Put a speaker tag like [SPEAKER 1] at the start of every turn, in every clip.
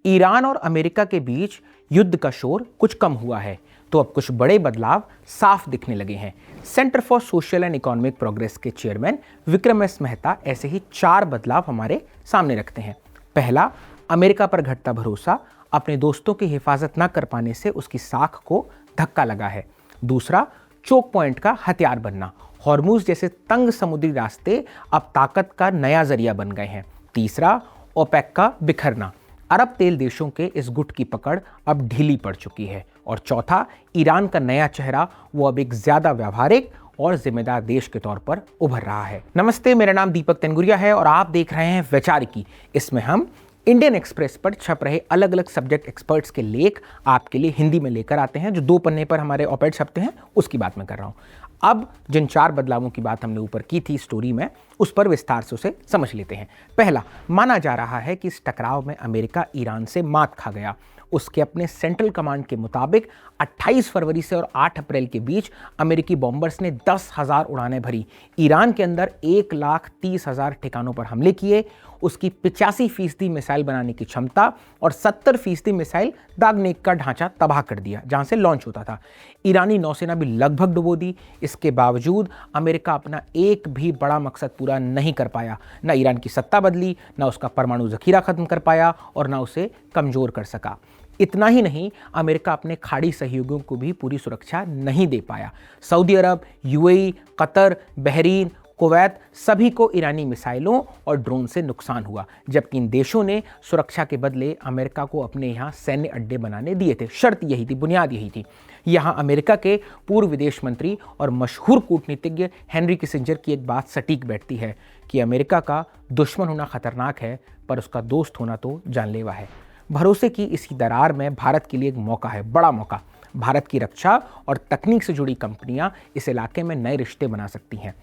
[SPEAKER 1] Iran और America के बीच युद्ध का शोर कुछ कम हुआ है, तो अब कुछ बड़े बदलाव साफ दिखने लगे हैं। Centre for social and economic progress के चेयरमैन विक्रम एस मेहता ऐसे ही 4 बदलाव हमारे सामने रखते हैं। पहला, अमेरिका पर घटता भरोसा, अपने दोस्तों की हिफाजत न कर पाने से उसकी साख को धक्का लगा है। दूसरा, चोक पॉइंट का हथियार बनना, हॉर्मुज जैसे तंग समुद्री रास्ते अब ताकत का नया जरिया बन गए हैं। तीसरा, ओपेक का बिखरना, अरब तेल देशों के इस गुट की पकड़ अब ढीली पड़ चुकी है। और चौथा, ईरान का नया चेहरा, वो अब एक ज्यादा व्यावहारिक और जिम्मेदार देश के तौर पर उभर रहा है। नमस्ते, मेरा नाम दीपक तेनगुरिया है और आप देख रहे हैं वैचारिकी। इसमें हम इंडियन एक्सप्रेस पर छप रहे अलग अलग सब्जेक्ट एक्सपर्ट्स के लेख आपके लिए हिंदी में लेकर आते हैं। जो 2 पन्ने पर हमारे ऑपेड छपते हैं उसकी बात मैं कर रहा हूं। अब जिन 4 बदलावों की बात हमने ऊपर की थी स्टोरी में, उस पर विस्तार से उसे समझ लेते हैं। पहला, माना जा रहा है कि इस टकराव में अमेरिका ईरान से मात खा गया। उसके अपने सेंट्रल कमांड के मुताबिक 28 फरवरी से और 8 अप्रैल के बीच अमेरिकी बॉम्बर्स ने 10,000 उड़ानें भरी, ईरान के अंदर 1,30,000 ठिकानों पर हमले किए। उसकी 85% मिसाइल बनाने की क्षमता और 70% मिसाइल दागने का ढांचा तबाह कर दिया जहां से लॉन्च होता था। ईरानी नौसेना भी लगभग डुबो दी। इसके बावजूद अमेरिका अपना एक भी बड़ा मकसद पूरा नहीं कर पाया। न ईरान की सत्ता बदली, न उसका परमाणु जखीरा खत्म कर पाया और न उसे कमजोर कर सका। इतना ही नहीं, अमेरिका अपने खाड़ी सहयोगियों को भी पूरी सुरक्षा नहीं दे पाया। सऊदी अरब, यूएई, कतर, बहरीन, कुवैत, सभी को ईरानी मिसाइलों और ड्रोन से नुकसान हुआ, जबकि इन देशों ने सुरक्षा के बदले अमेरिका को अपने यहाँ सैन्य अड्डे बनाने दिए थे। शर्त यही थी, बुनियाद यही थी। यहाँ अमेरिका के पूर्व विदेश मंत्री और मशहूर कूटनीतिज्ञ हेनरी किसिंजर की एक बात सटीक बैठती है कि अमेरिका का दुश्मन होना खतरनाक है, पर उसका दोस्त होना तो जानलेवा है। भरोसे की इसी दरार में भारत के लिए एक मौका है, बड़ा मौका। भारत की रक्षा और तकनीक से जुड़ी कंपनियां इस इलाके में नए रिश्ते बना सकती हैं।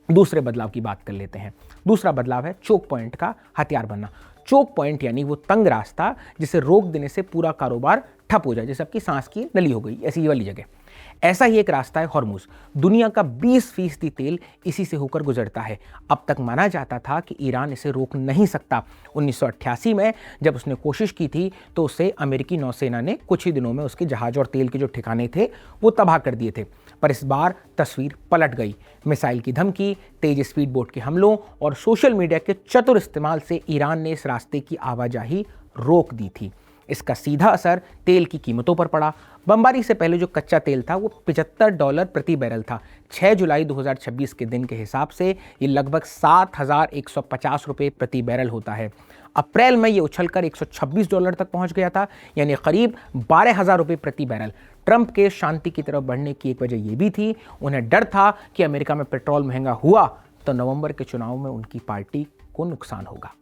[SPEAKER 1] दूसरे बदलाव की बात कर लेते हैं। दूसरा बदलाव है चोक पॉइंट का हथियार बनना। चोक पॉइंट यानी वो तंग रास्ता जिसे रोक देने से पूरा कारोबार ठप हो जाए, जैसे आपकी सांस की नली हो गई, ऐसी वाली जगह। ऐसा ही एक रास्ता है हॉर्मुज। दुनिया का 20% तेल इसी से होकर गुजरता है। अब तक माना जाता था कि ईरान इसे रोक नहीं सकता। 1988 में जब उसने कोशिश की थी तो उसे अमेरिकी नौसेना ने कुछ ही दिनों में उसके जहाज और तेल के जो ठिकाने थे वो तबाह कर दिए थे। पर इस बार तस्वीर पलट गई। मिसाइल की धमकी, तेज स्पीड बोट के हमलों और सोशल मीडिया के चतुर इस्तेमाल से ईरान ने इस रास्ते की आवाजाही रोक दी थी। इसका सीधा असर तेल की कीमतों पर पड़ा। बमबारी से पहले जो कच्चा तेल था वो $75 प्रति बैरल था। 6 जुलाई 2026 के दिन के हिसाब से ये लगभग $7,150 प्रति बैरल होता है। अप्रैल में ये उछलकर $126 तक पहुंच गया था, यानी करीब $12,000 प्रति बैरल। ट्रंप के शांति की तरफ बढ़ने की एक वजह यह भी थी, उन्हें डर था कि अमेरिका में पेट्रोल महंगा हुआ तो नवंबर के चुनाव में उनकी पार्टी को नुकसान होगा।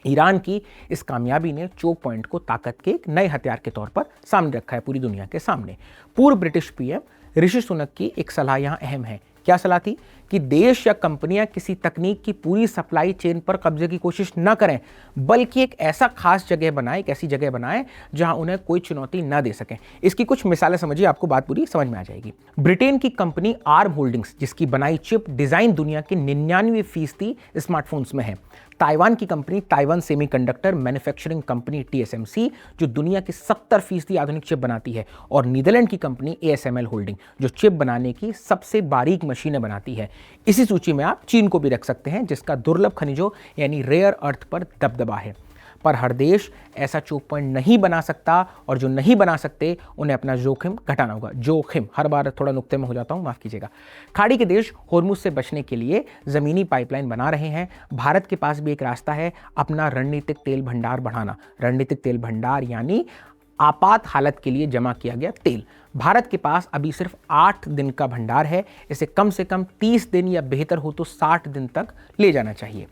[SPEAKER 1] ईरान की इस कामयाबी ने चोक पॉइंट को ताकत के एक नए हथियार के तौर पर सामने रखा है पूरी दुनिया के सामने। पूर्व ब्रिटिश पीएम ऋषि सुनक की एक सलाह यहाँ अहम है। क्या सलाह थी? कि देश या कंपनियां किसी तकनीक की पूरी सप्लाई चेन पर कब्जे की कोशिश न करें, बल्कि एक ऐसा खास जगह बनाएं, एक ऐसी जगह बनाएं जहां उन्हें कोई चुनौती न दे सके। इसकी कुछ मिसालें समझिए, आपको बात पूरी समझ में आ जाएगी। ब्रिटेन की कंपनी आर्म होल्डिंग्स, जिसकी बनाई चिप डिजाइन दुनिया के 99% स्मार्टफोन्स में है। ताइवान की company Taiwan semiconductor manufacturing company TSMC, जो दुनिया की 70% आधुनिक चिप बनाती है। और नीदरलैंड की कंपनी ASML होल्डिंग, जो चिप बनाने की सबसे बारीक मशीनें बनाती है। इसी सूची में आप चीन को भी रख सकते हैं, जिसका दुर्लभ खनिजों यानी रेयर अर्थ पर दबदबा है। पर हर देश ऐसा चोक पॉइंट नहीं बना सकता, और जो नहीं बना सकते उन्हें अपना जोखिम घटाना होगा। जोखिम, हर बार थोड़ा नुक्ते में हो जाता हूं, माफ कीजिएगा। खाड़ी के देश हॉर्मुज से बचने के लिए जमीनी पाइपलाइन बना रहे हैं। भारत के पास भी एक रास्ता है, अपना रणनीतिक तेल भंडार बढ़ाना। रणनीतिक तेल भंडार यानी आपात हालत के लिए जमा किया गया तेल। भारत के पास अभी सिर्फ 8 दिन का भंडार है। इसे कम से कम 30 दिन या बेहतर हो तो 60 दिन तक ले जाना चाहिए।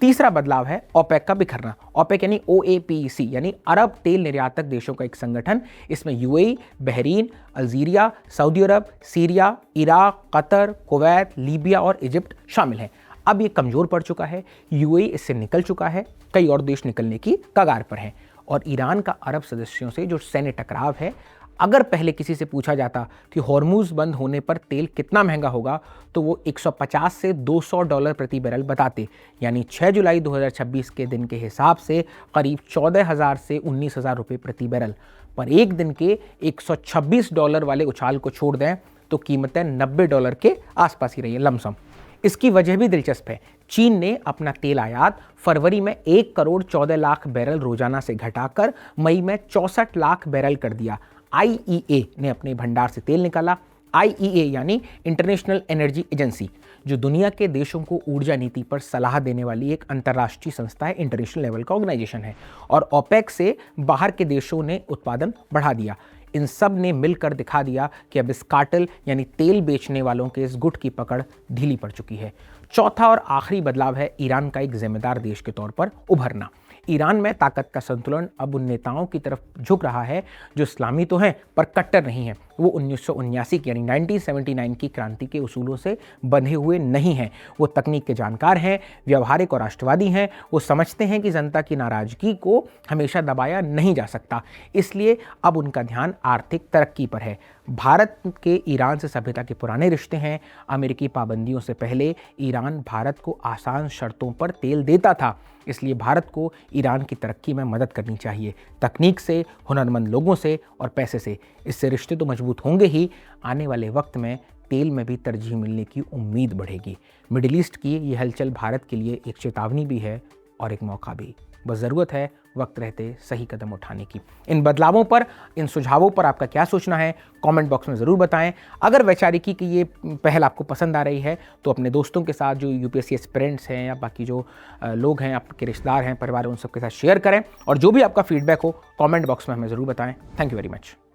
[SPEAKER 1] तीसरा बदलाव है ओपेक का बिखरना। ओपेक यानी OAPEC यानी अरब तेल निर्यातक देशों का एक संगठन। इसमें UAE, Bahrain, Algeria, Saudi Arabia, Syria, Iraq, Qatar, Kuwait, Libya और इजिप्ट शामिल हैं। अब ये कमजोर पड़ चुका है। यूएई इससे निकल चुका है, कई और देश निकलने की कगार पर हैं। और ईरान का अरब सदस्यों से जो सैन्य टकराव है, अगर पहले किसी से पूछा जाता कि हॉर्मूज बंद होने पर तेल कितना महंगा होगा तो वो 150 से $200 प्रति बैरल बताते, यानी 6 जुलाई 2026 के दिन के हिसाब से करीब 14,000 से 19,000 रुपये प्रति बैरल। पर एक दिन के $126 वाले उछाल को छोड़ दें तो कीमतें $90 के आसपास ही रही है लमसम। इसकी वजह भी दिलचस्प है। चीन ने अपना तेल आयात फरवरी में 1 करोड़ 14 लाख बैरल रोजाना से घटाकर मई में 64 लाख बैरल कर दिया। IEA ने अपने भंडार से तेल निकाला। IEA यानी इंटरनेशनल एनर्जी एजेंसी, जो दुनिया के देशों को ऊर्जा नीति पर सलाह देने वाली एक अंतर्राष्ट्रीय संस्था है, इंटरनेशनल लेवल का ऑर्गेनाइजेशन है। और ओपेक से बाहर के देशों ने उत्पादन बढ़ा दिया। इन सब ने मिलकर दिखा दिया कि अब इस कार्टेल यानी तेल बेचने वालों के इस गुट की पकड़ ढीली पड़ चुकी है। चौथा और आखिरी बदलाव है ईरान का एक जिम्मेदार देश के तौर पर उभरना। ईरान में ताकत का संतुलन अब उन नेताओं की तरफ झुक रहा है जो इस्लामी तो हैं पर कट्टर नहीं हैं। वो 1979 की यानी 1979 की क्रांति के उसूलों से बंधे हुए नहीं हैं। वो तकनीक के जानकार हैं, व्यवहारिक और राष्ट्रवादी हैं। वो समझते हैं कि जनता की नाराजगी को हमेशा दबाया नहीं जा सकता, इसलिए अब उनका ध्यान आर्थिक तरक्की पर है। भारत के ईरान से सभ्यता के पुराने रिश्ते हैं। अमेरिकी पाबंदियों से पहले ईरान भारत को आसान शर्तों पर तेल देता था, इसलिए भारत को ईरान की तरक्की में मदद करनी चाहिए, तकनीक से, हुनरमंद लोगों से और पैसे से। इससे रिश्ते तो मजबूत होंगे ही, आने वाले वक्त में तेल में भी तरजीह मिलने की उम्मीद बढ़ेगी। मिडिल ईस्ट की ये हलचल भारत के लिए एक चेतावनी भी है और एक मौका भी। बस ज़रूरत है वक्त रहते सही कदम उठाने की। इन बदलावों पर, इन सुझावों पर आपका क्या सोचना है, कमेंट बॉक्स में ज़रूर बताएं। अगर वैचारिकी की ये पहल आपको पसंद आ रही है तो अपने दोस्तों के साथ, जो UPSC एस्पिरेंट्स हैं या बाकी जो लोग हैं, आपके रिश्तेदार हैं, परिवार, उन सबके साथ शेयर करें। और जो भी आपका फीडबैक हो कमेंट बॉक्स में हमें ज़रूर बताएं। Thank you very much.